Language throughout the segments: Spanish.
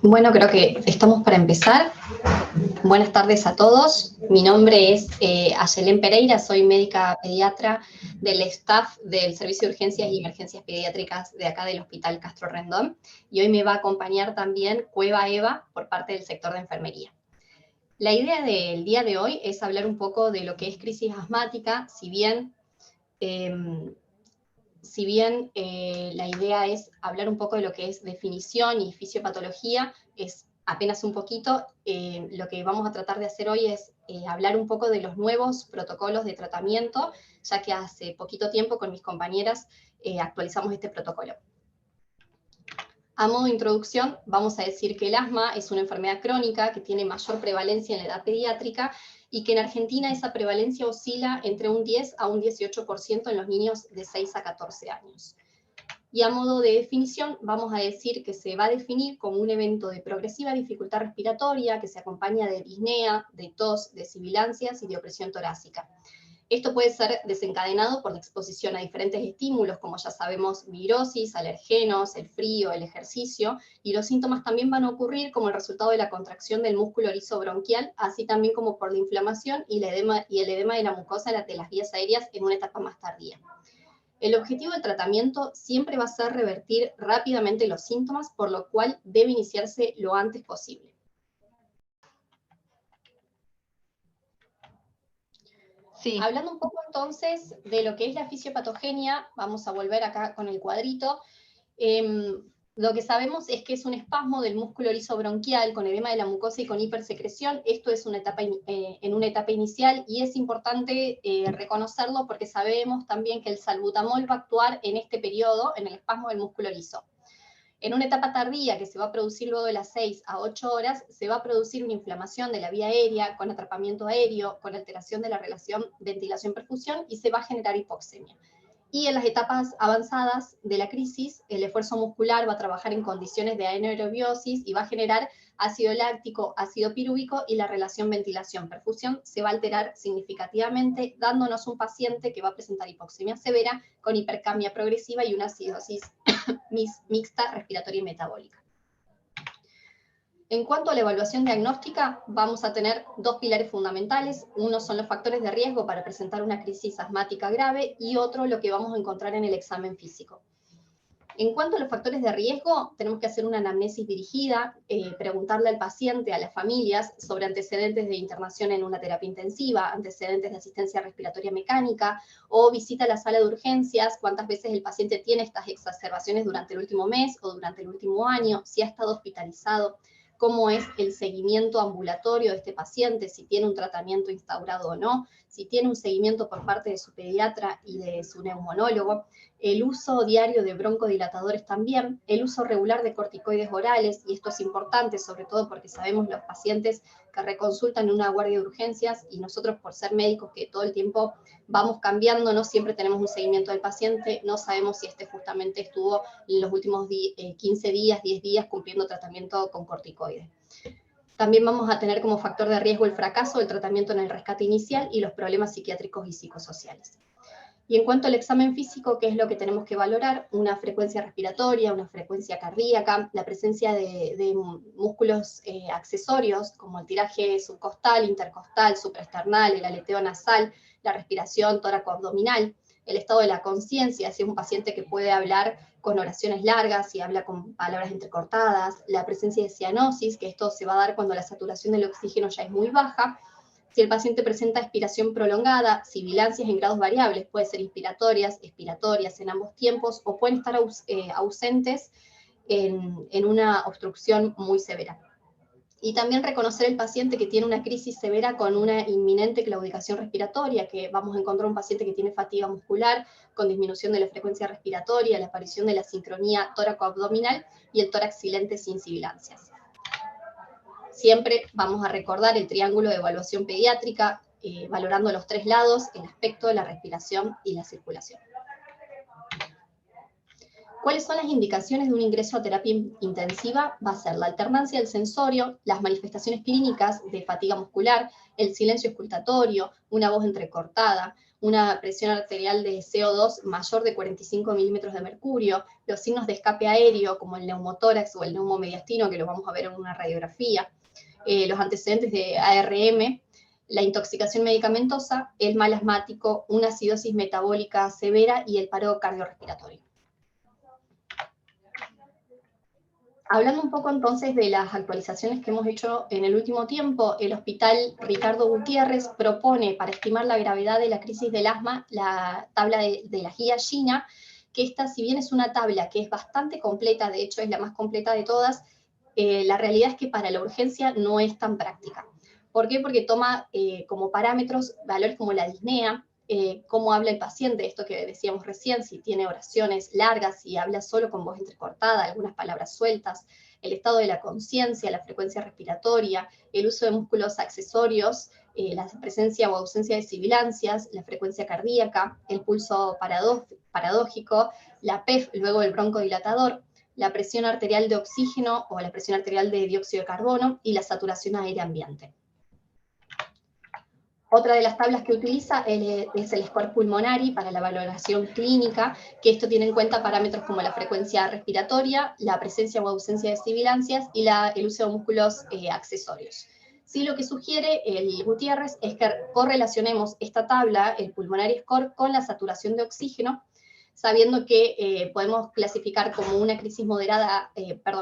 Bueno, creo que estamos para empezar. Buenas tardes a todos. Mi nombre es Ayelén Pereira, soy médica pediatra del staff del Servicio de Urgencias y Emergencias Pediátricas de acá del Hospital Castro Rendón. Y hoy me va a acompañar también Cueva Eva por parte del sector de enfermería. La idea del día de hoy es hablar un poco de lo que es crisis asmática, si bien la idea es hablar un poco de lo que es definición y fisiopatología, es apenas un poquito, lo que vamos a tratar de hacer hoy es hablar un poco de los nuevos protocolos de tratamiento, ya que hace poquito tiempo con mis compañeras actualizamos este protocolo. A modo de introducción, vamos a decir que el asma es una enfermedad crónica que tiene mayor prevalencia en la edad pediátrica y que en Argentina esa prevalencia oscila entre un 10 a un 18% en los niños de 6 a 14 años. Y a modo de definición, vamos a decir que se va a definir como un evento de progresiva dificultad respiratoria que se acompaña de disnea, de tos, de sibilancias y de opresión torácica. Esto puede ser desencadenado por la exposición a diferentes estímulos, como ya sabemos, virosis, alergenos, el frío, el ejercicio, y los síntomas también van a ocurrir como el resultado de la contracción del músculo orizobronquial, así también como por la inflamación y el edema de la mucosa de las vías aéreas en una etapa más tardía. El objetivo del tratamiento siempre va a ser revertir rápidamente los síntomas, por lo cual debe iniciarse lo antes posible. Sí. Hablando un poco entonces de lo que es la fisiopatogenia, vamos a volver acá con el cuadrito. Lo que sabemos es que es un espasmo del músculo orizobronquial con edema de la mucosa y con hipersecreción. Esto es en una etapa inicial y es importante reconocerlo porque sabemos también que el salbutamol va a actuar en este periodo, en el espasmo del músculo orizo. En una etapa tardía que se va a producir luego de las 6 a 8 horas, se va a producir una inflamación de la vía aérea con atrapamiento aéreo, con alteración de la relación ventilación-perfusión y se va a generar hipoxemia. Y en las etapas avanzadas de la crisis, el esfuerzo muscular va a trabajar en condiciones de anaerobiosis y va a generar ácido láctico, ácido pirúvico y la relación ventilación-perfusión se va a alterar significativamente, dándonos un paciente que va a presentar hipoxemia severa con hipercamia progresiva y una acidosis mixta respiratoria y metabólica. En cuanto a la evaluación diagnóstica, vamos a tener dos pilares fundamentales. Uno son los factores de riesgo para presentar una crisis asmática grave y otro lo que vamos a encontrar en el examen físico. En cuanto a los factores de riesgo, tenemos que hacer una anamnesis dirigida, preguntarle al paciente, a las familias, sobre antecedentes de internación en una terapia intensiva, antecedentes de asistencia respiratoria mecánica, o visita a la sala de urgencias, cuántas veces el paciente tiene estas exacerbaciones durante el último mes o durante el último año, si ha estado hospitalizado, cómo es el seguimiento ambulatorio de este paciente, si tiene un tratamiento instaurado o no, si tiene un seguimiento por parte de su pediatra y de su neumonólogo, el uso diario de broncodilatadores también, el uso regular de corticoides orales, y esto es importante sobre todo porque sabemos los pacientes que reconsultan en una guardia de urgencias y nosotros por ser médicos que todo el tiempo vamos cambiando, no siempre tenemos un seguimiento del paciente, no sabemos si este justamente estuvo en los últimos 15 días, 10 días cumpliendo tratamiento con corticoides. También vamos a tener como factor de riesgo el fracaso del tratamiento en el rescate inicial y los problemas psiquiátricos y psicosociales. Y en cuanto al examen físico, ¿qué es lo que tenemos que valorar? Una frecuencia respiratoria, una frecuencia cardíaca, la presencia de músculos accesorios, como el tiraje subcostal, intercostal, supraesternal, el aleteo nasal, la respiración tóraco-abdominal, el estado de la conciencia, si es un paciente que puede hablar con oraciones largas, si habla con palabras entrecortadas, la presencia de cianosis, que esto se va a dar cuando la saturación del oxígeno ya es muy baja, si el paciente presenta expiración prolongada, sibilancias en grados variables, puede ser inspiratorias, expiratorias en ambos tiempos, o pueden estar ausentes en una obstrucción muy severa. Y también reconocer el paciente que tiene una crisis severa con una inminente claudicación respiratoria, que vamos a encontrar un paciente que tiene fatiga muscular, con disminución de la frecuencia respiratoria, la aparición de la sincronía tóraco-abdominal y el tórax silente sin sibilancias. Siempre vamos a recordar el triángulo de evaluación pediátrica, valorando los tres lados, el aspecto, la respiración y la circulación. ¿Cuáles son las indicaciones de un ingreso a terapia intensiva? Va a ser la alternancia del sensorio, las manifestaciones clínicas de fatiga muscular, el silencio escrutatorio, una voz entrecortada, una presión arterial de CO2 mayor de 45 milímetros de mercurio, los signos de escape aéreo, como el neumotórax o el neumomediastino, que lo vamos a ver en una radiografía, los antecedentes de ARM, la intoxicación medicamentosa, el mal asmático, una acidosis metabólica severa y el paro cardiorrespiratorio. Hablando un poco entonces de las actualizaciones que hemos hecho en el último tiempo, el Hospital Ricardo Gutiérrez propone para estimar la gravedad de la crisis del asma la tabla de la guía Gina, que esta, si bien es una tabla que es bastante completa, de hecho es la más completa de todas, la realidad es que para la urgencia no es tan práctica. ¿Por qué? Porque toma como parámetros valores como la disnea, cómo habla el paciente, esto que decíamos recién, si tiene oraciones largas, si habla solo con voz entrecortada, algunas palabras sueltas, el estado de la conciencia, la frecuencia respiratoria, el uso de músculos accesorios, la presencia o ausencia de sibilancias, la frecuencia cardíaca, el pulso paradójico, la PEF, luego el broncodilatador, la presión arterial de oxígeno o la presión arterial de dióxido de carbono y la saturación aérea ambiente. Otra de las tablas que utiliza es el score pulmonari para la valoración clínica, que esto tiene en cuenta parámetros como la frecuencia respiratoria, la presencia o ausencia de sibilancias y el uso de músculos accesorios. Sí, lo que sugiere el Gutiérrez es que correlacionemos esta tabla, el pulmonary score, con la saturación de oxígeno, sabiendo que podemos clasificar como una crisis como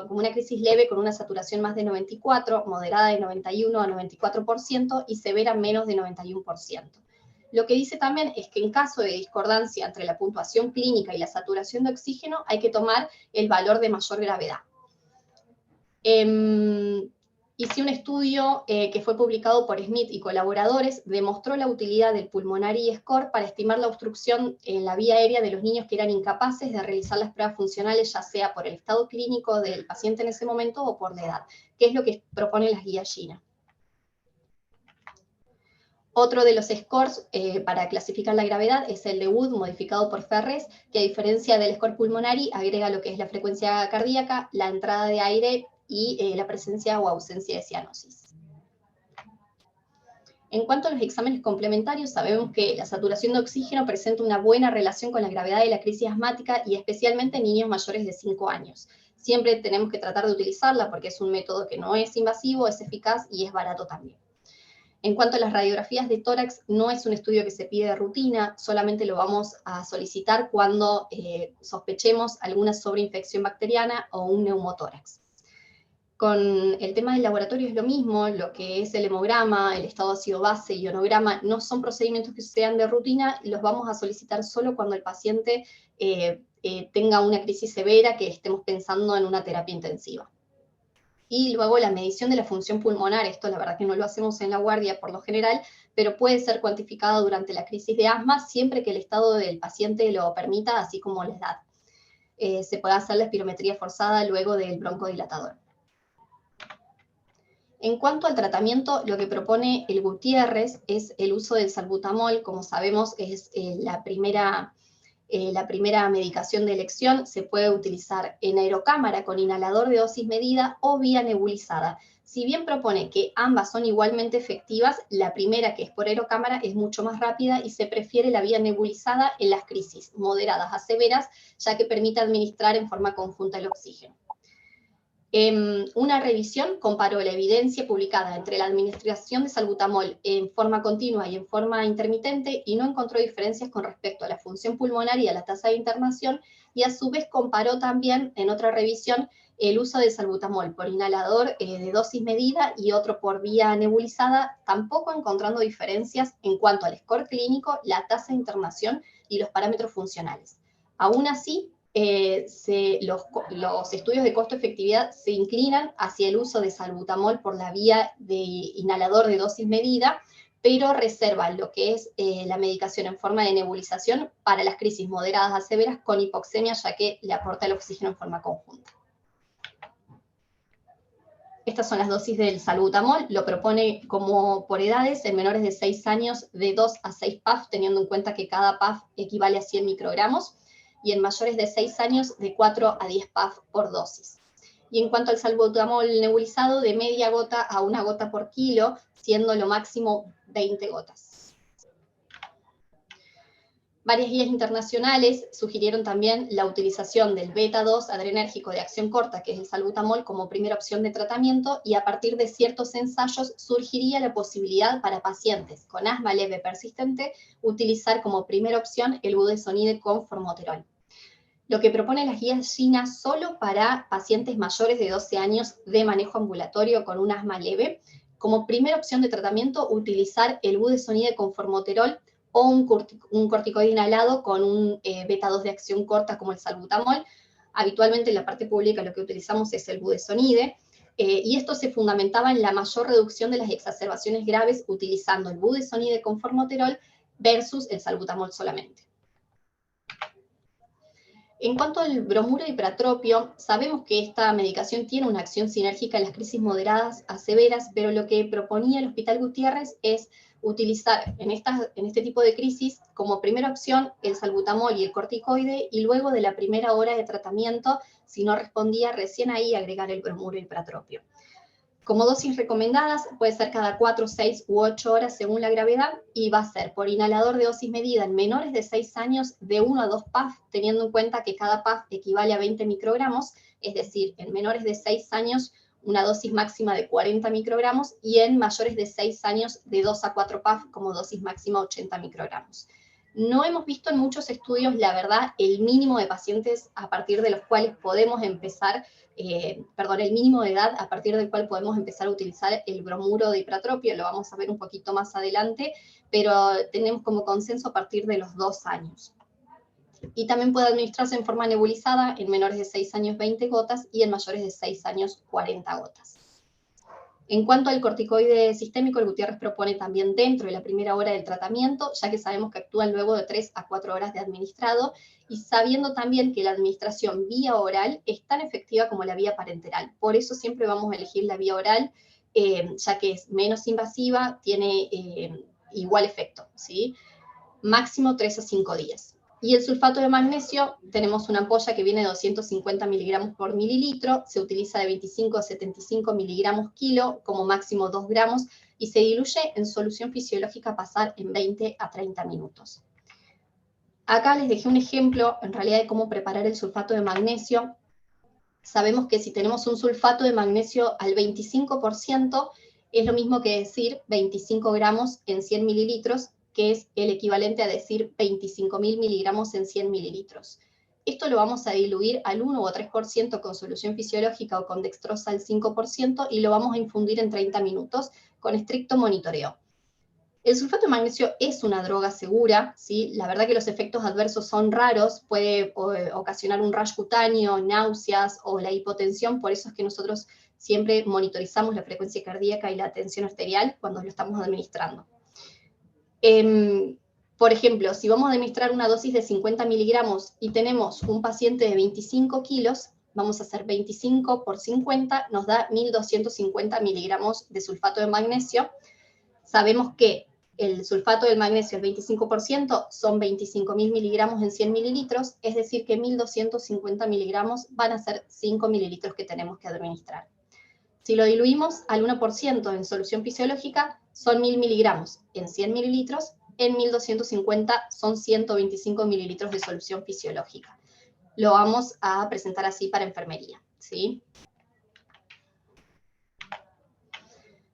una crisis leve con una saturación más de 94, moderada de 91 a 94% y severa menos de 91%. Lo que dice también es que en caso de discordancia entre la puntuación clínica y la saturación de oxígeno, hay que tomar el valor de mayor gravedad. Hice un estudio que fue publicado por Smith y colaboradores, demostró la utilidad del Pulmonary Score para estimar la obstrucción en la vía aérea de los niños que eran incapaces de realizar las pruebas funcionales, ya sea por el estado clínico del paciente en ese momento o por la edad, que es lo que proponen las guías Gina. Otro de los scores para clasificar la gravedad es el de Wood, modificado por Ferres, que a diferencia del score pulmonary, agrega lo que es la frecuencia cardíaca, la entrada de aire y la presencia o ausencia de cianosis. En cuanto a los exámenes complementarios, sabemos que la saturación de oxígeno presenta una buena relación con la gravedad de la crisis asmática y especialmente en niños mayores de 5 años. Siempre tenemos que tratar de utilizarla porque es un método que no es invasivo, es eficaz y es barato también. En cuanto a las radiografías de tórax, no es un estudio que se pide de rutina, solamente lo vamos a solicitar cuando sospechemos alguna sobreinfección bacteriana o un neumotórax. Con el tema del laboratorio es lo mismo, lo que es el hemograma, el estado ácido base, ionograma, no son procedimientos que sean de rutina, los vamos a solicitar solo cuando el paciente tenga una crisis severa, que estemos pensando en una terapia intensiva. Y luego la medición de la función pulmonar, esto la verdad que no lo hacemos en la guardia por lo general, pero puede ser cuantificado durante la crisis de asma siempre que el estado del paciente lo permita, así como la edad. Se puede hacer la espirometría forzada luego del broncodilatador. En cuanto al tratamiento, lo que propone el Gutiérrez es el uso del salbutamol, como sabemos es la primera medicación de elección, se puede utilizar en aerocámara con inhalador de dosis medida o vía nebulizada. Si bien propone que ambas son igualmente efectivas, la primera, que es por aerocámara, es mucho más rápida y se prefiere la vía nebulizada en las crisis moderadas a severas, ya que permite administrar en forma conjunta el oxígeno. Una revisión comparó la evidencia publicada entre la administración de salbutamol en forma continua y en forma intermitente y no encontró diferencias con respecto a la función pulmonar y a la tasa de internación, y a su vez comparó también en otra revisión el uso de salbutamol por inhalador de dosis medida y otro por vía nebulizada, tampoco encontrando diferencias en cuanto al score clínico, la tasa de internación y los parámetros funcionales. Aún así, los estudios de costo-efectividad se inclinan hacia el uso de salbutamol por la vía de inhalador de dosis medida, pero reservan lo que es la medicación en forma de nebulización para las crisis moderadas a severas con hipoxemia, ya que le aporta el oxígeno en forma conjunta. Estas son las dosis del salbutamol, lo propone como por edades, en menores de 6 años de 2 a 6 PAF, teniendo en cuenta que cada PAF equivale a 100 microgramos, y en mayores de 6 años de 4 a 10 PAF por dosis. Y en cuanto al salbutamol nebulizado, de media gota a 1 gota por kilo, siendo lo máximo 20 gotas. Varias guías internacionales sugirieron también la utilización del beta-2 adrenérgico de acción corta, que es el salbutamol, como primera opción de tratamiento, y a partir de ciertos ensayos surgiría la posibilidad para pacientes con asma leve persistente utilizar como primera opción el budesonide con formoterol. Lo que propone las guías GINA solo para pacientes mayores de 12 años de manejo ambulatorio con un asma leve, como primera opción de tratamiento utilizar el budesonide con formoterol o un corticoide inhalado con un beta-2 de acción corta como el salbutamol. Habitualmente en la parte pública lo que utilizamos es el budesonide, y esto se fundamentaba en la mayor reducción de las exacerbaciones graves utilizando el budesonide con formoterol versus el salbutamol solamente. En cuanto al bromuro hipratropio, sabemos que esta medicación tiene una acción sinérgica en las crisis moderadas a severas, pero lo que proponía el Hospital Gutiérrez es utilizar en este tipo de crisis como primera opción el salbutamol y el corticoide, y luego de la primera hora de tratamiento, si no respondía, recién ahí agregar el bromuro hipratropio. Como dosis recomendadas, puede ser cada 4, 6 u 8 horas según la gravedad, y va a ser por inhalador de dosis medida en menores de 6 años de 1 a 2 PAF, teniendo en cuenta que cada PAF equivale a 20 microgramos, es decir, en menores de 6 años una dosis máxima de 40 microgramos, y en mayores de 6 años de 2 a 4 PAF como dosis máxima 80 microgramos. No hemos visto en muchos estudios, la verdad, el mínimo de pacientes a partir de los cuales podemos empezar, el mínimo de edad a partir del cual podemos empezar a utilizar el bromuro de hipratropio, lo vamos a ver un poquito más adelante, pero tenemos como consenso a partir de los 2 años. Y también puede administrarse en forma nebulizada en menores de 6 años 20 gotas y en mayores de 6 años 40 gotas. En cuanto al corticoide sistémico, el Gutiérrez propone también dentro de la primera hora del tratamiento, ya que sabemos que actúan luego de 3 a 4 horas de administrado, y sabiendo también que la administración vía oral es tan efectiva como la vía parenteral. Por eso siempre vamos a elegir la vía oral, ya que es menos invasiva, tiene igual efecto, ¿sí? Máximo 3 a 5 días. Y el sulfato de magnesio, tenemos una ampolla que viene de 250 miligramos por mililitro, se utiliza de 25 a 75 miligramos kilo, como máximo 2 gramos, y se diluye en solución fisiológica a pasar en 20 a 30 minutos. Acá les dejé un ejemplo, en realidad, de cómo preparar el sulfato de magnesio. Sabemos que si tenemos un sulfato de magnesio al 25%, es lo mismo que decir 25 gramos en 100 mililitros, que es el equivalente a decir 25.000 miligramos en 100 mililitros. Esto lo vamos a diluir al 1 o 3% con solución fisiológica o con dextrosa al 5%, y lo vamos a infundir en 30 minutos con estricto monitoreo. El sulfato de magnesio es una droga segura, ¿sí? La verdad que los efectos adversos son raros, puede ocasionar un rash cutáneo, náuseas o la hipotensión, por eso es que nosotros siempre monitorizamos la frecuencia cardíaca y la tensión arterial cuando lo estamos administrando. Por ejemplo, si vamos a administrar una dosis de 50 miligramos y tenemos un paciente de 25 kilos, vamos a hacer 25 por 50, nos da 1.250 miligramos de sulfato de magnesio. Sabemos que el sulfato del magnesio, el 25%, son 25.000 miligramos en 100 mililitros, es decir que 1.250 miligramos van a ser 5 mililitros que tenemos que administrar. Si lo diluimos al 1% en solución fisiológica, son 1.000 miligramos en 100 mililitros, en 1.250 son 125 mililitros de solución fisiológica. Lo vamos a presentar así para enfermería, ¿sí?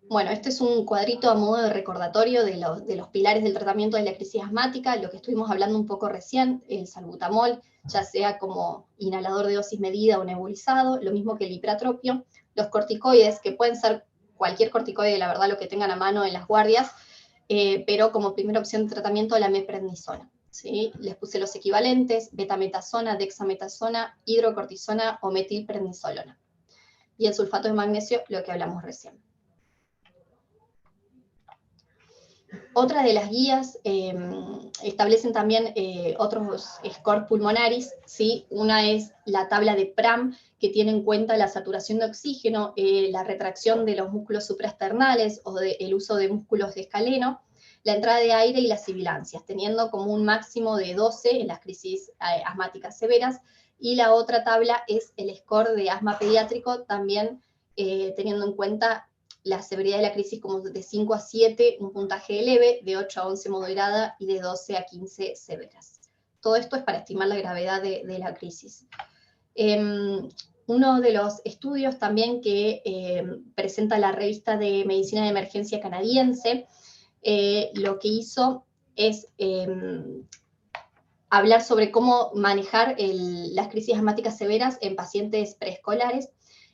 Bueno, este es un cuadrito a modo de recordatorio de los pilares del tratamiento de la crisis asmática, lo que estuvimos hablando un poco recién, el salbutamol, ya sea como inhalador de dosis medida o nebulizado, lo mismo que el hipratropio, los corticoides, que pueden ser cualquier corticoide, la verdad, lo que tengan a mano en las guardias, pero como primera opción de tratamiento la meprednisona, ¿sí? Les puse los equivalentes: betametasona, dexametasona, hidrocortisona o metilprednisolona. Y el sulfato de magnesio, lo que hablamos recién. Otra de las guías establecen también otros scores pulmonaris, ¿sí? Una es la tabla de Pram, que tiene en cuenta la saturación de oxígeno, la retracción de los músculos supraesternales o el uso de músculos de escaleno, la entrada de aire y las sibilancias, teniendo como un máximo de 12 en las crisis asmáticas severas. Y la otra tabla es el score de asma pediátrico, también teniendo en cuenta la severidad de la crisis como de 5 a 7, un puntaje leve, de 8 a 11 moderada y de 12 a 15 severas. Todo esto es para estimar la gravedad de la crisis. Uno de los estudios también que presenta la revista de Medicina de Emergencia canadiense, lo que hizo es hablar sobre cómo manejar las crisis asmáticas severas en pacientes preescolares,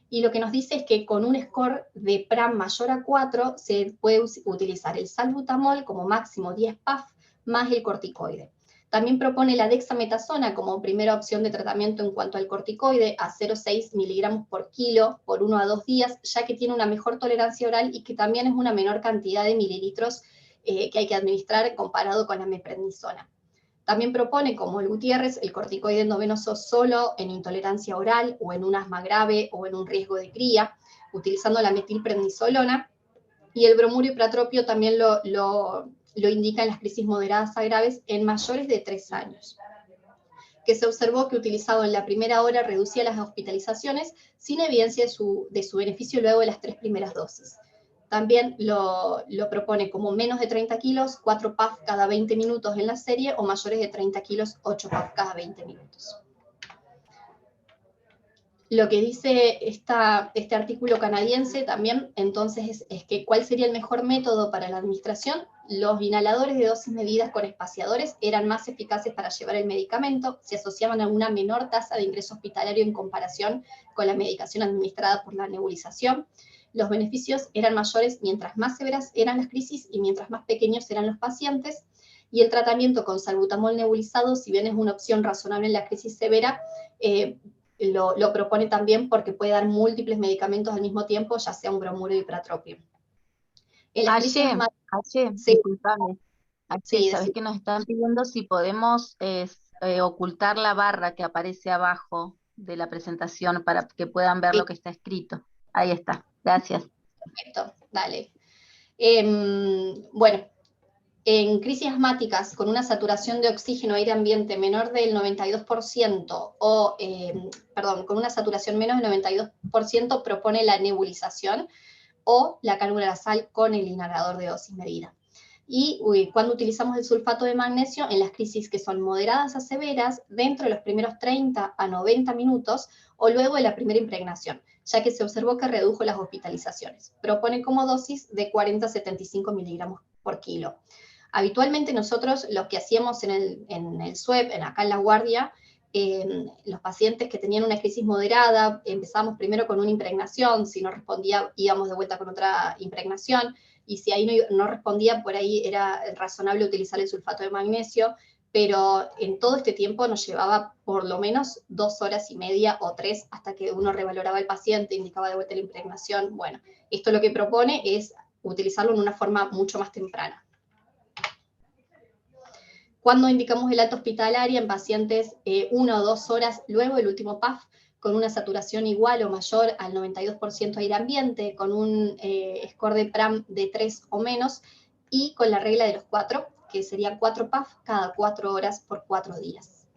y lo que nos dice es que con un score de PRAM mayor a 4 se puede utilizar el salbutamol como máximo 10 PAF más el corticoide. También propone la dexametasona como primera opción de tratamiento en cuanto al corticoide a 0,6 miligramos por kilo por 1 a 2 días, ya que tiene una mejor tolerancia oral y que también es una menor cantidad de mililitros que hay que administrar comparado con la meprednisona. También propone, como el Gutiérrez, el corticoide endovenoso solo en intolerancia oral o en un asma grave o en un riesgo de cría, utilizando la metilprednisolona, y el bromuro hipratropio también lo indica en las crisis moderadas a graves en mayores de 3 años, que se observó que utilizado en la primera hora reducía las hospitalizaciones sin evidencia de su beneficio luego de las 3 primeras dosis. También lo propone como menos de 30 kilos, 4 PAF cada 20 minutos en la serie, o mayores de 30 kilos, 8 PAF cada 20 minutos. Lo que dice este artículo canadiense también, entonces, es que ¿cuál sería el mejor método para la administración? Los inhaladores de dosis medidas con espaciadores eran más eficaces para llevar el medicamento, se asociaban a una menor tasa de ingreso hospitalario en comparación con la medicación administrada por la nebulización. Los beneficios eran mayores mientras más severas eran las crisis y mientras más pequeños eran los pacientes, y el tratamiento con salbutamol nebulizado, si bien es una opción razonable en la crisis severa, lo propone también porque puede dar múltiples medicamentos al mismo tiempo, ya sea un bromuro o hipratropio. Disculpame. Sí, ¿Sabes que nos están pidiendo si podemos ocultar la barra que aparece abajo de la presentación para que puedan ver lo que está escrito? Ahí está, gracias. Perfecto, dale. Bueno, en crisis asmáticas con una saturación de oxígeno aire ambiente menor del 92% con una saturación menos del 92% propone la nebulización o la cánula nasal con el inhalador de dosis medida. Y cuando utilizamos el sulfato de magnesio en las crisis que son moderadas a severas, dentro de los primeros 30 a 90 minutos o luego de la primera impregnación, ya que se observó que redujo las hospitalizaciones. Propone como dosis de 40 a 75 miligramos por kilo. Habitualmente nosotros lo que hacíamos en el SUEP, acá en La Guardia, los pacientes que tenían una crisis moderada, empezamos primero con una impregnación, si no respondía íbamos de vuelta con otra impregnación, y si ahí no respondía, por ahí era razonable utilizar el sulfato de magnesio, pero en todo este tiempo nos llevaba por lo menos 2 horas y media o 3 hasta que uno revaloraba al paciente, indicaba de vuelta la impregnación. Bueno, esto lo que propone es utilizarlo en una forma mucho más temprana. Cuando indicamos el alta hospitalaria en pacientes 1 o 2 horas luego del último PAF, con una saturación igual o mayor al 92% aire ambiente, con un score de PRAM de 3 o menos, y con la regla de los 4, que sería 4 PAF cada 4 horas por 4 días.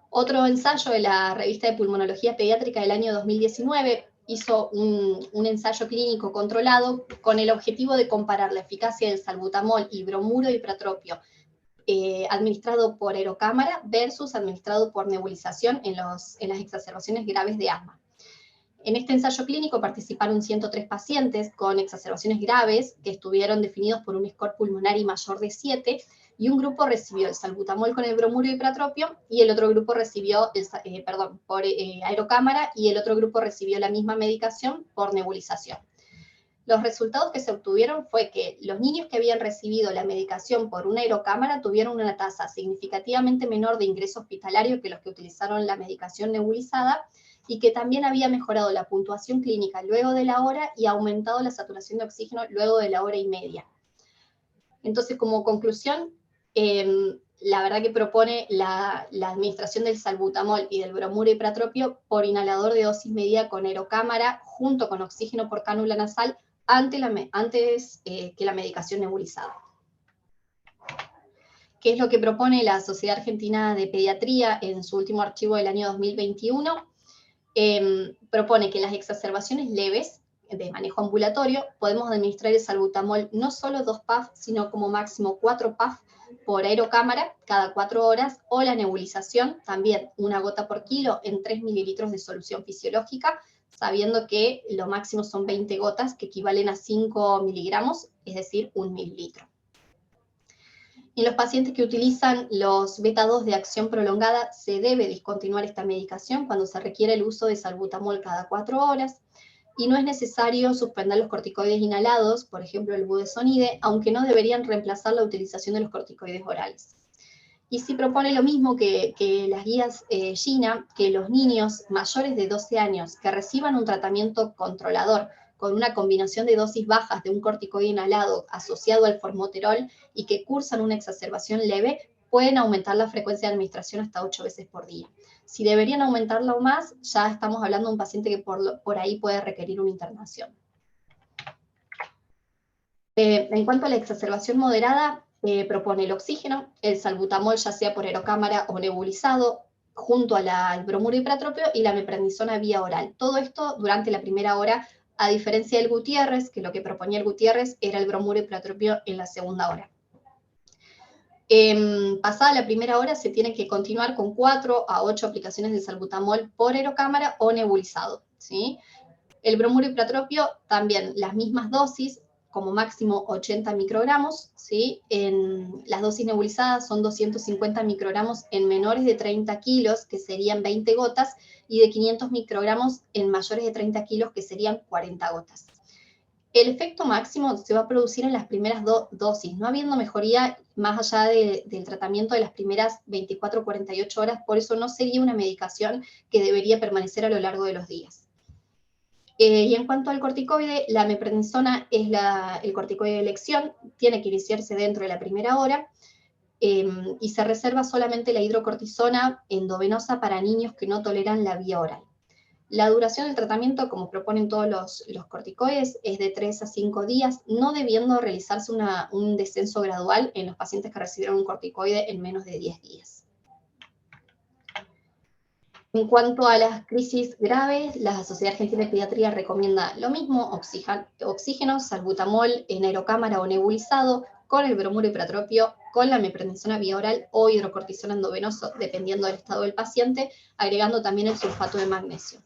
Otro ensayo de la revista de Pulmonología Pediátrica del año 2019 hizo un ensayo clínico controlado con el objetivo de comparar la eficacia del salbutamol y bromuro hipratropio administrado por aerocámara versus administrado por nebulización en las exacerbaciones graves de asma. En este ensayo clínico participaron 103 pacientes con exacerbaciones graves que estuvieron definidos por un score pulmonar mayor de 7, y un grupo recibió el salbutamol con el bromuro hipratropio y el otro grupo recibió por aerocámara, y el otro grupo recibió la misma medicación por nebulización. Los resultados que se obtuvieron fue que los niños que habían recibido la medicación por una aerocámara tuvieron una tasa significativamente menor de ingreso hospitalario que los que utilizaron la medicación nebulizada, y que también había mejorado la puntuación clínica luego de la hora y aumentado la saturación de oxígeno luego de la hora y media. Entonces, como conclusión, la verdad que propone la administración del salbutamol y del bromuro hipratropio por inhalador de dosis medida con aerocámara junto con oxígeno por cánula nasal antes que la medicación nebulizada. ¿Qué es lo que propone la Sociedad Argentina de Pediatría en su último archivo del año 2021? Propone que en las exacerbaciones leves de manejo ambulatorio podemos administrar el salbutamol no solo 2 PAF, sino como máximo 4 PAF por aerocámara cada 4 horas, o la nebulización, también 1 gota por kilo en 3 mililitros de solución fisiológica, sabiendo que lo máximo son 20 gotas, que equivalen a 5 miligramos, es decir, 1 mililitro. En los pacientes que utilizan los beta-2 de acción prolongada, se debe discontinuar esta medicación cuando se requiere el uso de salbutamol cada 4 horas, y no es necesario suspender los corticoides inhalados, por ejemplo el budesonide, aunque no deberían reemplazar la utilización de los corticoides orales. Y sí propone lo mismo que las guías GINA, que los niños mayores de 12 años que reciban un tratamiento controlador con una combinación de dosis bajas de un corticoide inhalado asociado al formoterol y que cursan una exacerbación leve, pueden aumentar la frecuencia de administración hasta 8 veces por día. Si deberían aumentarla o más, ya estamos hablando de un paciente que por ahí puede requerir una internación. En cuanto a la exacerbación moderada, propone el oxígeno, el salbutamol ya sea por aerocámara o nebulizado, junto al bromuro hipratrópico y la meprednisona vía oral. Todo esto durante la primera hora, a diferencia del Gutiérrez, que lo que proponía el Gutiérrez era el bromuro hipratrópico en la segunda hora. Pasada la primera hora se tiene que continuar con 4 a 8 aplicaciones de salbutamol por aerocámara o nebulizado, ¿sí? El bromuro hipratrópico también las mismas dosis, como máximo 80 microgramos, ¿sí? En las dosis nebulizadas son 250 microgramos en menores de 30 kilos, que serían 20 gotas, y de 500 microgramos en mayores de 30 kilos, que serían 40 gotas. El efecto máximo se va a producir en las primeras dosis, no habiendo mejoría más allá del tratamiento de las primeras 24 o 48 horas, por eso no sería una medicación que debería permanecer a lo largo de los días. Y en cuanto al corticoide, la meprednisona es el corticoide de elección, tiene que iniciarse dentro de la primera hora, y se reserva solamente la hidrocortisona endovenosa para niños que no toleran la vía oral. La duración del tratamiento, como proponen todos los corticoides, es de 3 a 5 días, no debiendo realizarse un descenso gradual en los pacientes que recibieron un corticoide en menos de 10 días. En cuanto a las crisis graves, la Sociedad Argentina de Pediatría recomienda lo mismo, oxígeno, salbutamol en aerocámara o nebulizado, con el bromuro hipratrópico, con la meprednisona vía oral o hidrocortisona endovenoso, dependiendo del estado del paciente, agregando también el sulfato de magnesio.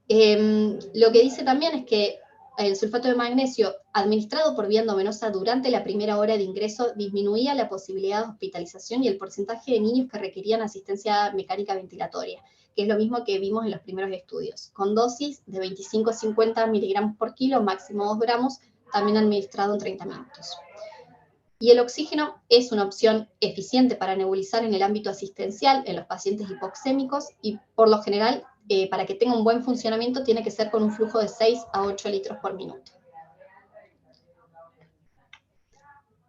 Lo que dice también es que el sulfato de magnesio administrado por vía endovenosa durante la primera hora de ingreso disminuía la posibilidad de hospitalización y el porcentaje de niños que requerían asistencia mecánica ventilatoria, que es lo mismo que vimos en los primeros estudios, con dosis de 25 a 50 miligramos por kilo, máximo 2 gramos, también administrado en 30 minutos. Y el oxígeno es una opción eficiente para nebulizar en el ámbito asistencial en los pacientes hipoxémicos y por lo general, para que tenga un buen funcionamiento, tiene que ser con un flujo de 6 a 8 litros por minuto.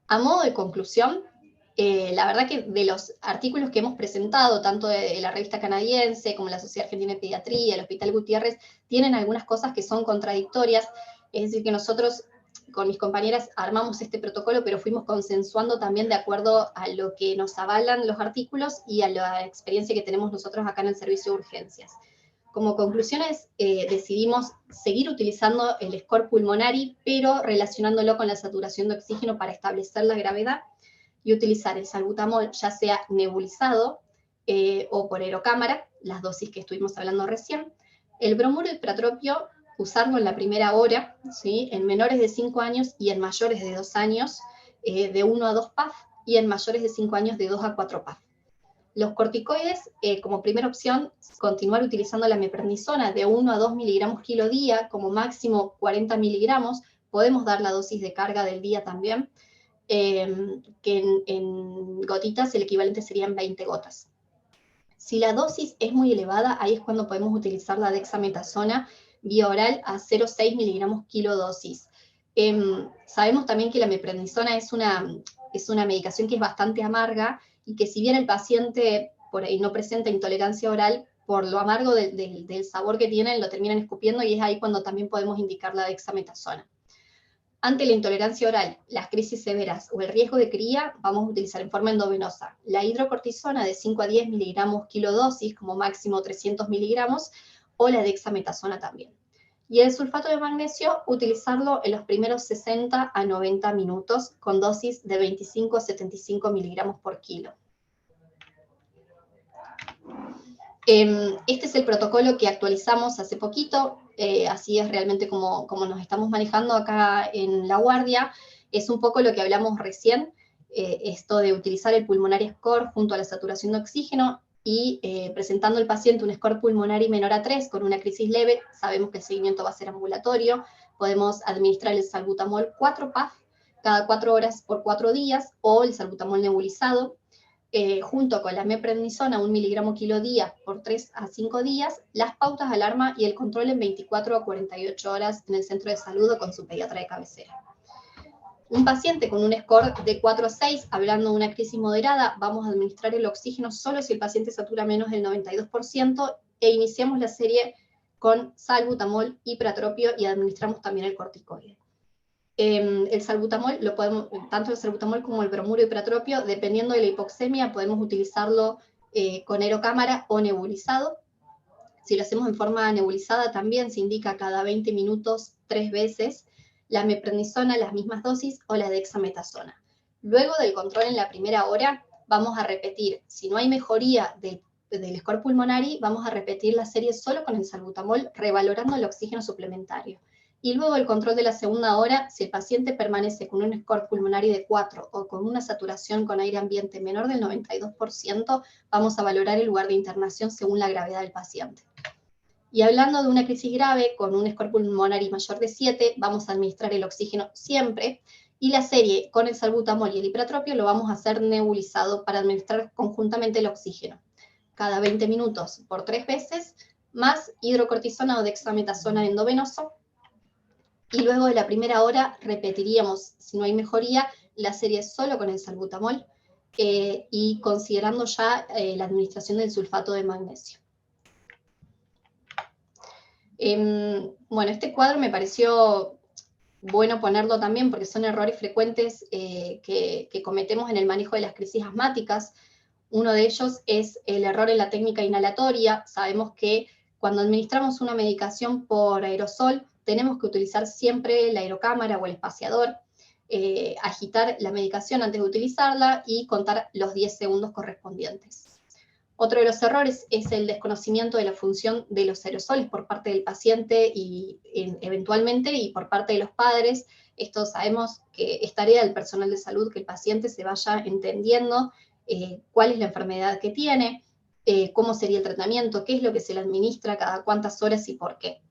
A modo de conclusión, la verdad que de los artículos que hemos presentado, tanto de la revista canadiense como la Sociedad Argentina de Pediatría, el Hospital Gutiérrez, tienen algunas cosas que son contradictorias, es decir, que nosotros con mis compañeras armamos este protocolo, pero fuimos consensuando también de acuerdo a lo que nos avalan los artículos y a la experiencia que tenemos nosotros acá en el servicio de urgencias. Como conclusiones, decidimos seguir utilizando el score pulmonari, pero relacionándolo con la saturación de oxígeno para establecer la gravedad, y utilizar el salbutamol ya sea nebulizado o por aerocámara, las dosis que estuvimos hablando recién. El bromuro hipratrópico, usarlo en la primera hora, ¿sí? En menores de 5 años y en mayores de 2 años, de 1 a 2 PAF, y en mayores de 5 años de 2 a 4 PAF. Los corticoides, como primera opción, continuar utilizando la meprednisona de 1 a 2 miligramos kilo día, como máximo 40 miligramos, podemos dar la dosis de carga del día también, que en gotitas el equivalente serían 20 gotas. Si la dosis es muy elevada, ahí es cuando podemos utilizar la dexametasona vía oral a 0,6 miligramos kilo dosis. Sabemos también que la meprednisona es una medicación que es bastante amarga, y que si bien el paciente por ahí no presenta intolerancia oral, por lo amargo del sabor que tienen, lo terminan escupiendo, y es ahí cuando también podemos indicar la dexametasona. Ante la intolerancia oral, las crisis severas o el riesgo de cría, vamos a utilizar en forma endovenosa la hidrocortisona de 5 a 10 miligramos kilo dosis, como máximo 300 miligramos, o la dexametasona también. Y el sulfato de magnesio, utilizarlo en los primeros 60 a 90 minutos con dosis de 25 a 75 miligramos por kilo. Este es el protocolo que actualizamos hace poquito, así es realmente como nos estamos manejando acá en La Guardia. Es un poco lo que hablamos recién, esto de utilizar el pulmonary score junto a la saturación de oxígeno y presentando al paciente un score pulmonary menor a 3 con una crisis leve, sabemos que el seguimiento va a ser ambulatorio, podemos administrar el salbutamol 4 PAF cada 4 horas por 4 días o el salbutamol nebulizado, junto con la meprednisona, 1 miligramo kilo día por 3 a 5 días, las pautas de alarma y el control en 24 a 48 horas en el centro de salud o con su pediatra de cabecera. Un paciente con un score de 4 a 6, hablando de una crisis moderada, vamos a administrar el oxígeno solo si el paciente satura menos del 92% e iniciamos la serie con salbutamol, hipratropio y administramos también el corticoide. El salbutamol, tanto el salbutamol como el bromuro hipratropio, dependiendo de la hipoxemia, podemos utilizarlo con aerocámara o nebulizado. Si lo hacemos en forma nebulizada, también se indica cada 20 minutos 3 veces la meprednisona, las mismas dosis, o la dexametasona. Luego del control en la primera hora, vamos a repetir. Si no hay mejoría del score pulmonary, vamos a repetir la serie solo con el salbutamol, revalorando el oxígeno suplementario. Y luego el control de la segunda hora, si el paciente permanece con un score pulmonary de 4 o con una saturación con aire ambiente menor del 92%, vamos a valorar el lugar de internación según la gravedad del paciente. Y hablando de una crisis grave con un score pulmonary mayor de 7, vamos a administrar el oxígeno siempre, y la serie con el salbutamol y el hipratropio lo vamos a hacer nebulizado para administrar conjuntamente el oxígeno. Cada 20 minutos por 3 veces, más hidrocortisona o dexametasona endovenoso, y luego de la primera hora repetiríamos, si no hay mejoría, la serie solo con el salbutamol y considerando ya la administración del sulfato de magnesio. Bueno, este cuadro me pareció bueno ponerlo también porque son errores frecuentes que cometemos en el manejo de las crisis asmáticas. Uno de ellos es el error en la técnica inhalatoria. Sabemos que cuando administramos una medicación por aerosol, tenemos que utilizar siempre la aerocámara o el espaciador, agitar la medicación antes de utilizarla y contar los 10 segundos correspondientes. Otro de los errores es el desconocimiento de la función de los aerosoles por parte del paciente y eventualmente y por parte de los padres. Esto sabemos que es tarea del personal de salud que el paciente se vaya entendiendo cuál es la enfermedad que tiene, cómo sería el tratamiento, qué es lo que se le administra, cada cuántas horas y por qué.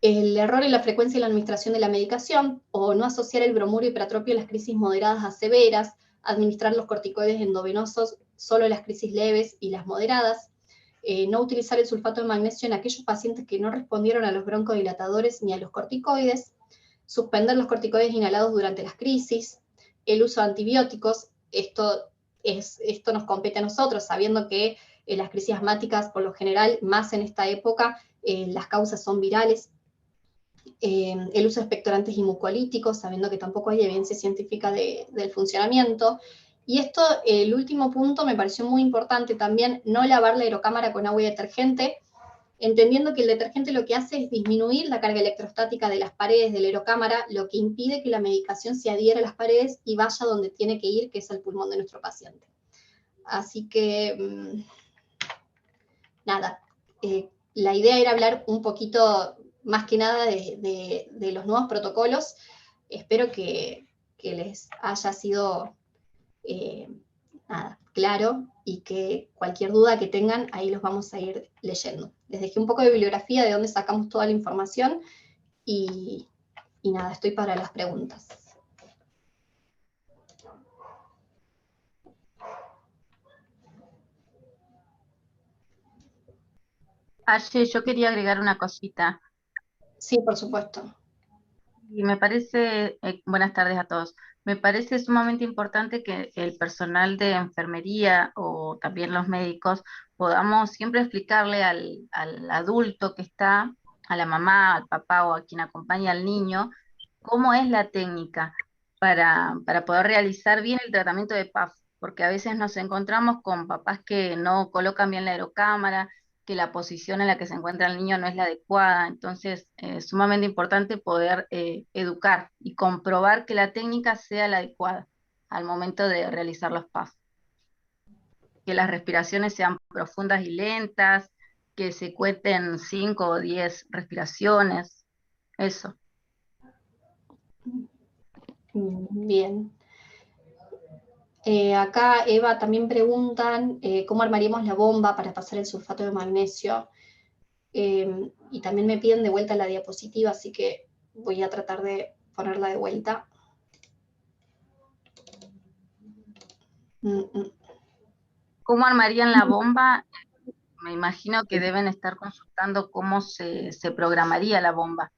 El error en la frecuencia de la administración de la medicación, o no asociar el bromuro hipratropio a las crisis moderadas a severas, administrar los corticoides endovenosos solo en las crisis leves y las moderadas, no utilizar el sulfato de magnesio en aquellos pacientes que no respondieron a los broncodilatadores ni a los corticoides, suspender los corticoides inhalados durante las crisis, el uso de antibióticos, esto nos compete a nosotros, sabiendo que las crisis asmáticas, por lo general, más en esta época, las causas son virales. El uso de expectorantes y mucolíticos, sabiendo que tampoco hay evidencia científica del funcionamiento. Y esto, el último punto, me pareció muy importante también, no lavar la aerocámara con agua y detergente, entendiendo que el detergente lo que hace es disminuir la carga electrostática de las paredes de la aerocámara, lo que impide que la medicación se adhiera a las paredes y vaya donde tiene que ir, que es al pulmón de nuestro paciente. Así que, nada, la idea era hablar un poquito más que nada de los nuevos protocolos. Espero que les haya sido claro y que cualquier duda que tengan, ahí los vamos a ir leyendo. Les dejé un poco de bibliografía de dónde sacamos toda la información y nada, estoy para las preguntas. Aye, yo quería agregar una cosita. Sí, por supuesto. Y me parece, buenas tardes a todos, me parece sumamente importante que el personal de enfermería o también los médicos podamos siempre explicarle al adulto que está, a la mamá, al papá o a quien acompaña al niño, cómo es la técnica para poder realizar bien el tratamiento de PAF, porque a veces nos encontramos con papás que no colocan bien la aerocámara, que la posición en la que se encuentra el niño no es la adecuada. Entonces, es sumamente importante poder educar y comprobar que la técnica sea la adecuada al momento de realizar los pasos. Que las respiraciones sean profundas y lentas, que se cuenten 5 o 10 respiraciones, eso. Bien. Acá, Eva, también preguntan cómo armaríamos la bomba para pasar el sulfato de magnesio. Y también me piden de vuelta la diapositiva, así que voy a tratar de ponerla de vuelta. ¿Cómo armarían la bomba? Me imagino que deben estar consultando cómo se programaría la bomba.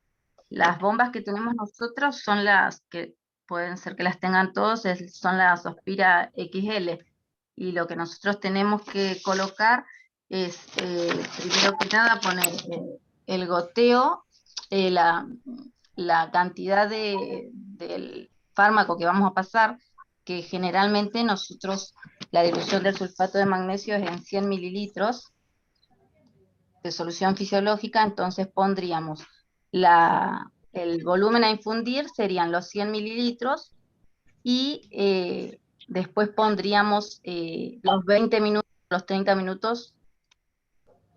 Las bombas que tenemos nosotros son las que pueden ser que las tengan todos, son las Hospira XL. Y lo que nosotros tenemos que colocar es, primero que nada, poner el goteo, la cantidad del fármaco que vamos a pasar, que generalmente nosotros, la dilución del sulfato de magnesio es en 100 mililitros de solución fisiológica, entonces pondríamos el volumen a infundir, serían los 100 mililitros, y después pondríamos los 20 minutos, los 30 minutos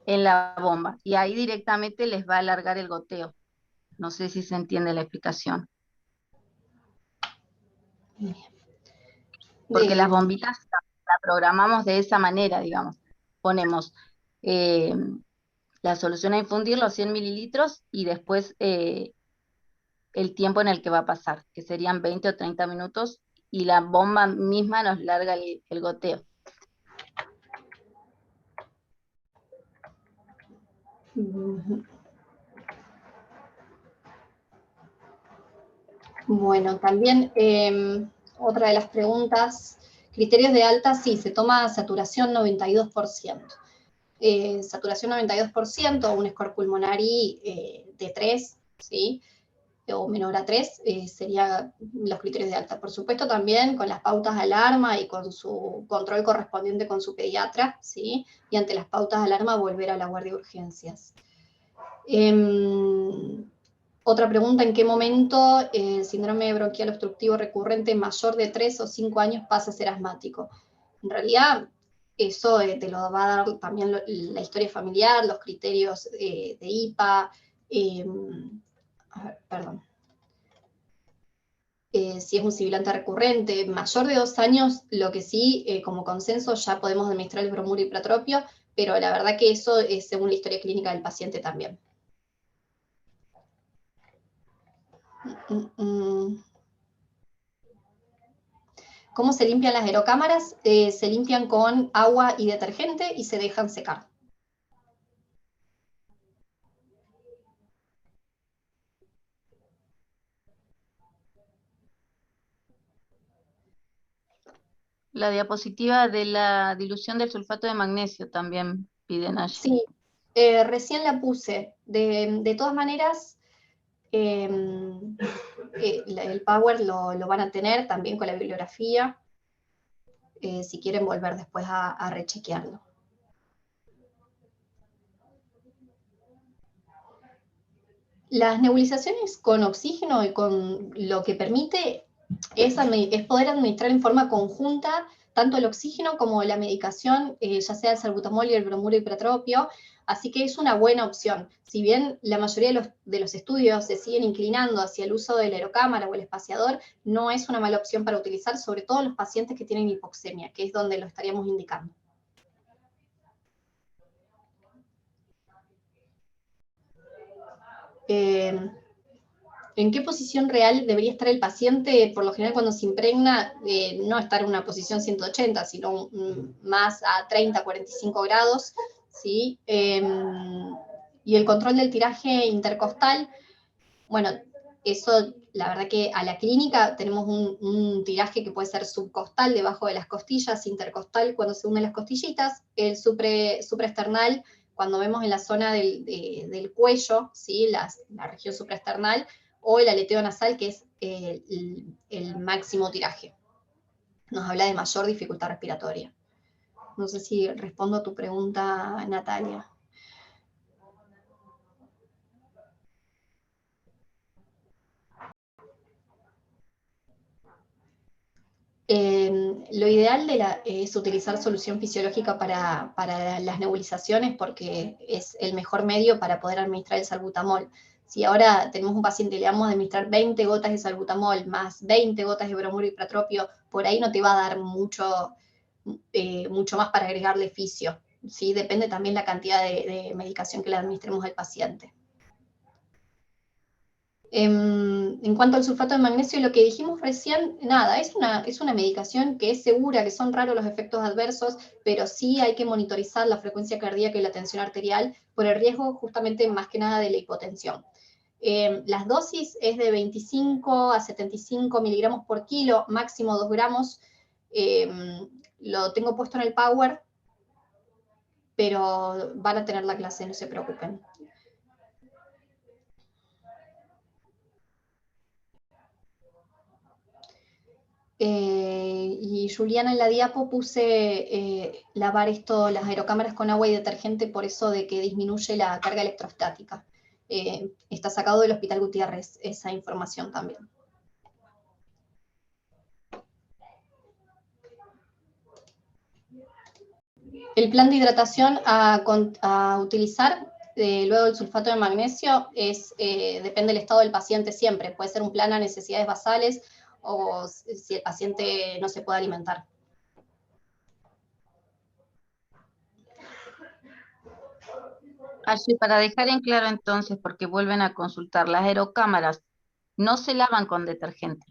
en la bomba, y ahí directamente les va a alargar el goteo. No sé si se entiende la explicación. Porque las bombitas la programamos de esa manera, digamos. Ponemos la solución a infundir, los 100 mililitros, y después el tiempo en el que va a pasar, que serían 20 o 30 minutos, y la bomba misma nos larga el goteo. Bueno, también otra de las preguntas, criterios de alta, sí, se toma saturación 92%. Saturación 92%, un score pulmonari de 3, ¿sí? O menor a 3, serían los criterios de alta. Por supuesto, también con las pautas de alarma y con su control correspondiente con su pediatra, ¿sí? Y ante las pautas de alarma, volver a la guardia de urgencias. Otra pregunta, ¿en qué momento el síndrome bronquial obstructivo recurrente mayor de 3 o 5 años pasa a ser asmático? En realidad, eso te lo va a dar también la historia familiar, los criterios de IPA, a ver, perdón. Si es un sibilante recurrente, mayor de 2 años, lo que sí, como consenso, ya podemos administrar el bromuro y pratropio, pero la verdad que eso es según la historia clínica del paciente también. ¿Cómo se limpian las aerocámaras? Se limpian con agua y detergente y se dejan secar. La diapositiva de la dilución del sulfato de magnesio también piden allí. Sí, recién la puse. De todas maneras, el Power lo van a tener también con la bibliografía, si quieren volver después a rechequearlo. Las nebulizaciones con oxígeno y con lo que permite es poder administrar en forma conjunta tanto el oxígeno como la medicación, ya sea el salbutamol y el bromuro y pratropio, así que es una buena opción. Si bien la mayoría de los estudios se siguen inclinando hacia el uso de la aerocámara o el espaciador, no es una mala opción para utilizar, sobre todo en los pacientes que tienen hipoxemia, que es donde lo estaríamos indicando. ¿En qué posición real debería estar el paciente? Por lo general, cuando se impregna, no estar en una posición 180, sino más a 30, 45 grados, ¿sí? Y el control del tiraje intercostal, bueno, eso, la verdad que a la clínica tenemos un tiraje que puede ser subcostal, debajo de las costillas, intercostal cuando se unen las costillitas, el supraesternal, cuando vemos en la zona del cuello, ¿sí? La región supraesternal, o el aleteo nasal, que es el máximo tiraje. Nos habla de mayor dificultad respiratoria. No sé si respondo a tu pregunta, Natalia. Lo ideal es utilizar solución fisiológica para las nebulizaciones porque es el mejor medio para poder administrar el salbutamol. Si ahora tenemos un paciente y le vamos a administrar 20 gotas de salbutamol más 20 gotas de bromuro y pratropio, por ahí no te va a dar mucho más para agregarle fisio. ¿Sí? Depende también la cantidad de medicación que le administremos al paciente. En cuanto al sulfato de magnesio, lo que dijimos recién, nada, es una medicación que es segura, que son raros los efectos adversos, pero sí hay que monitorizar la frecuencia cardíaca y la tensión arterial por el riesgo justamente más que nada de la hipotensión. Las dosis es de 25 a 75 miligramos por kilo, máximo 2 gramos. Lo tengo puesto en el Power, pero van a tener la clase, no se preocupen. Y Juliana, en la diapo puse lavar las aerocámaras con agua y detergente por eso de que disminuye la carga electrostática. Está sacado del Hospital Gutiérrez esa información también. El plan de hidratación a utilizar luego del sulfato de magnesio depende del estado del paciente siempre. Puede ser un plan a necesidades basales o si el paciente no se puede alimentar. Ashley, para dejar en claro entonces, porque vuelven a consultar, las aerocámaras no se lavan con detergente.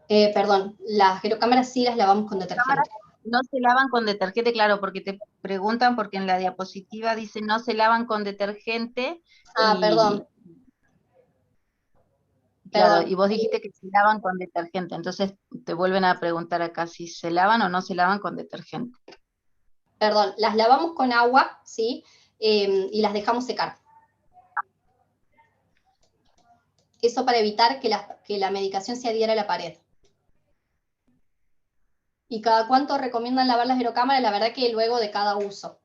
Perdón, las aerocámaras sí las lavamos con detergente. No se lavan con detergente, claro, porque te preguntan, porque en la diapositiva dice no se lavan con detergente. Perdón. Claro, Perdón. y vos dijiste que se lavan con detergente, entonces te vuelven a preguntar acá si se lavan o no se lavan con detergente. Perdón, las lavamos con agua, ¿sí? Y las dejamos secar. Eso para evitar que la medicación se adhiera a la pared. ¿Y cada cuánto recomiendan lavar las aerocámaras? La verdad que luego de cada uso.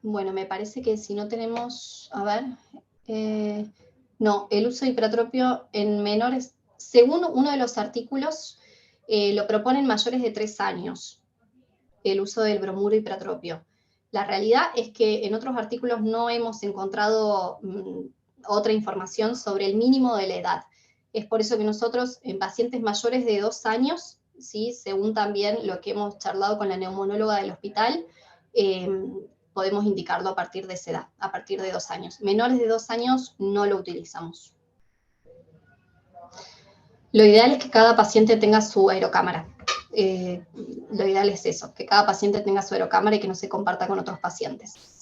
Bueno, me parece que si no tenemos, a ver, no, el uso de hipertropio en menores, según uno de los artículos, lo proponen mayores de 3 años, el uso del bromuro hipertropio. La realidad es que en otros artículos no hemos encontrado otra información sobre el mínimo de la edad. Es por eso que nosotros, en pacientes mayores de 2 años, ¿sí? Según también lo que hemos charlado con la neumonóloga del hospital, podemos indicarlo a partir de esa edad, a partir de 2 años. Menores de 2 años no lo utilizamos. Lo ideal es que cada paciente tenga su aerocámara. Lo ideal es eso, que cada paciente tenga su aerocámara y que no se comparta con otros pacientes.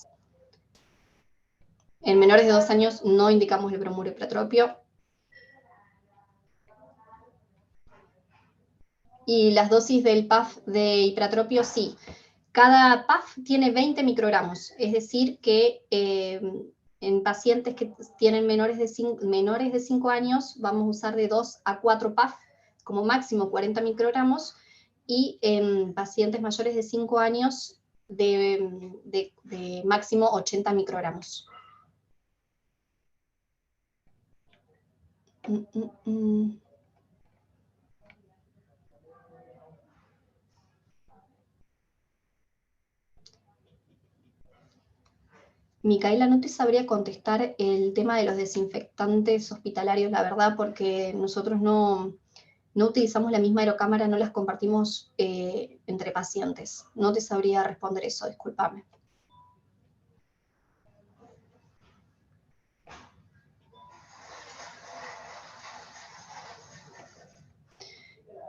En menores de 2 años no indicamos el bromuro hipertropio. Y las dosis del PAF de hipertropio, sí. Cada PAF tiene 20 microgramos, es decir que en pacientes que tienen menores de 5 años vamos a usar de 2 a 4 PAF, como máximo 40 microgramos, y en pacientes mayores de 5 años de máximo 80 microgramos. Micaela, no te sabría contestar el tema de los desinfectantes hospitalarios, la verdad, porque nosotros no utilizamos la misma aerocámara, no las compartimos entre pacientes. No te sabría responder eso, discúlpame.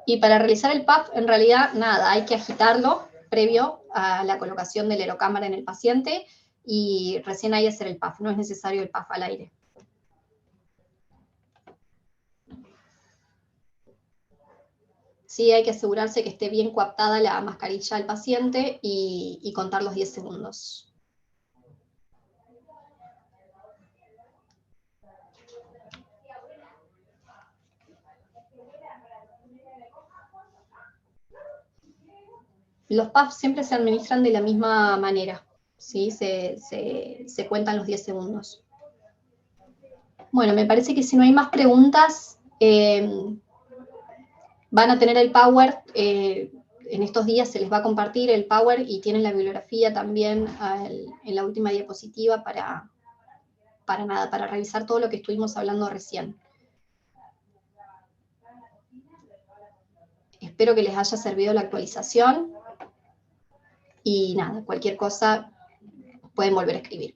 Y para realizar el PAF, en realidad, nada, hay que agitarlo previo a la colocación de la aerocámara en el paciente y recién ahí hacer el PAF, no es necesario el PAF al aire. Sí, hay que asegurarse que esté bien coaptada la mascarilla al paciente y contar los 10 segundos. Los PAF siempre se administran de la misma manera, ¿sí? Se cuentan los 10 segundos. Bueno, me parece que si no hay más preguntas, van a tener el Power, en estos días se les va a compartir el Power y tienen la bibliografía también en la última diapositiva para revisar todo lo que estuvimos hablando recién. Espero que les haya servido la actualización y nada, cualquier cosa pueden volver a escribir.